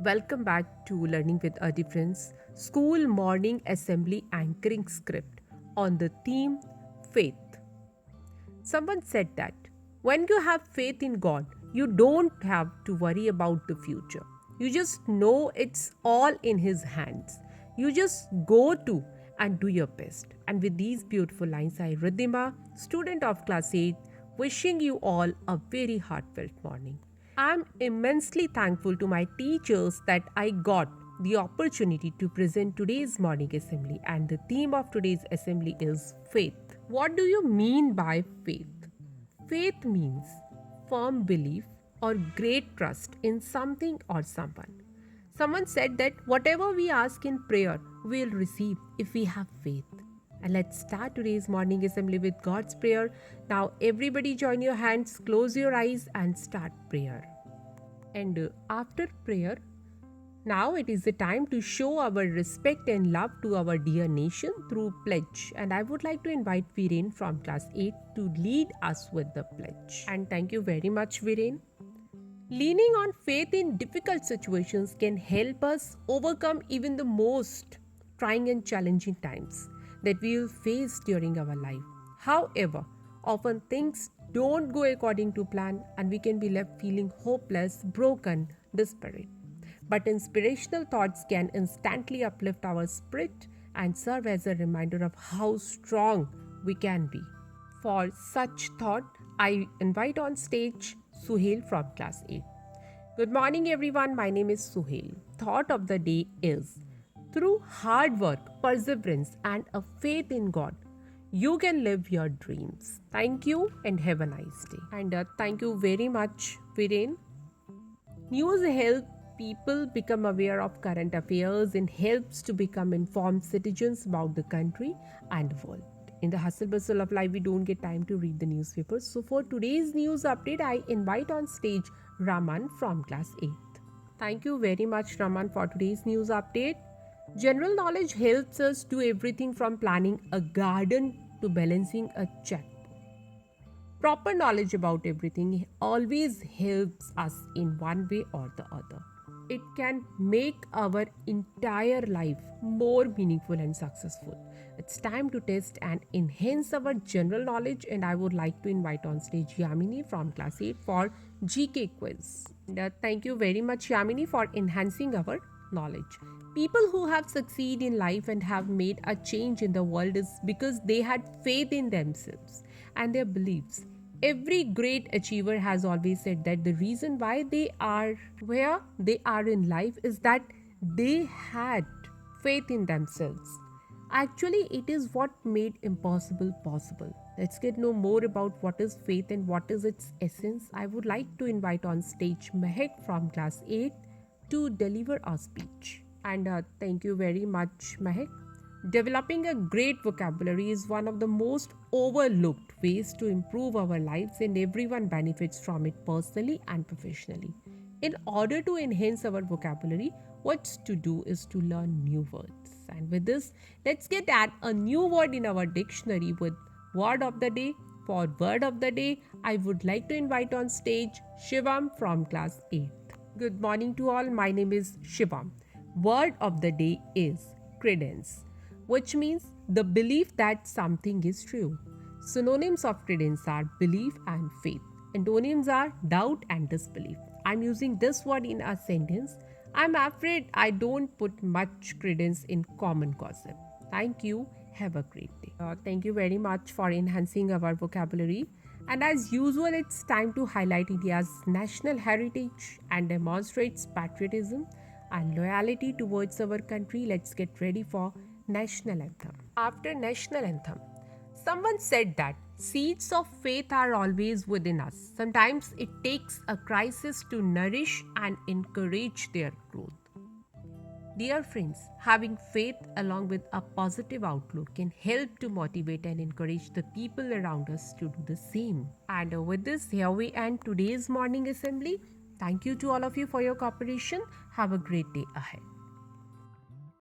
Welcome back to Learning with a Difference School Morning Assembly Anchoring Script on the theme Faith. Someone said that when you have faith in God, you don't have to worry about the future. You just know it's all in His hands. You just go to and do your best. And with these beautiful lines, I, Ridhima, student of class 8, wishing you all a very heartfelt morning. I'm immensely thankful to my teachers that I got the opportunity to present today's morning assembly, and the theme of today's assembly is faith. What do you mean by faith? Faith means firm belief or great trust in something or someone. Someone said that whatever we ask in prayer, we'll receive if we have faith. And let's start today's morning assembly with God's prayer. Now, everybody, join your hands, close your eyes, and start prayer. And after prayer, now it is the time to show our respect and love to our dear nation through pledge. And I would like to invite Viren from class 8 to lead us with the pledge. And thank you very much, Viren. Leaning on faith in difficult situations can help us overcome even the most trying and challenging times that we will face during our life. However, often things don't go according to plan and we can be left feeling hopeless, broken, desperate. But inspirational thoughts can instantly uplift our spirit and serve as a reminder of how strong we can be. For such thought, I invite on stage Suhail from class 8. Good morning, everyone. My name is Suhail. Thought of the day is through hard work, perseverance, and a faith in God, you can live your dreams. Thank you and have a nice day. And thank you very much, Viren. News helps people become aware of current affairs and helps to become informed citizens about the country and world. In the hustle bustle of life, we don't get time to read the newspapers. So for today's news update, I invite on stage Raman from class 8th. Thank you very much, Raman, for today's news update. General knowledge helps us do everything from planning a garden to balancing a checkbook. Proper knowledge about everything always helps us in one way or the other. It can make our entire life more meaningful and successful. It's time to test and enhance our general knowledge, and I would like to invite on stage Yamini from class 8 for GK quiz. Thank you very much, Yamini, for enhancing our knowledge. People who have succeeded in life and have made a change in the world is because they had faith in themselves and their beliefs. Every great achiever has always said that the reason why they are where they are in life is that they had faith in themselves. Actually, it is what made impossible possible. Let's get know more about what is faith and what is its essence. I would like to invite on stage Mehak from class 8 to deliver a speech. And thank you very much, Mehak. Developing a great vocabulary is one of the most overlooked ways to improve our lives, and everyone benefits from it personally and professionally. In order to enhance our vocabulary, what's to do is to learn new words. And with this, let's get add a new word in our dictionary with word of the day. For word of the day, I would like to invite on stage Shivam from class 8. Good morning to all. My name is Shivam. Word of the day is credence, which means the belief that something is true. Synonyms of credence are belief and faith. Antonyms are doubt and disbelief. I'm using this word in a sentence. I'm afraid I don't put much credence in common gossip. Thank you. Have a great day. Thank you very much for enhancing our vocabulary. And as usual, it's time to highlight India's national heritage and demonstrates patriotism and loyalty towards our country. Let's get ready for national anthem. After national anthem, someone said that seeds of faith are always within us. Sometimes it takes a crisis to nourish and encourage their growth. Dear friends, having faith along with a positive outlook can help to motivate and encourage the people around us to do the same. And with this, here we end today's morning assembly. Thank you to all of you for your cooperation. Have a great day ahead.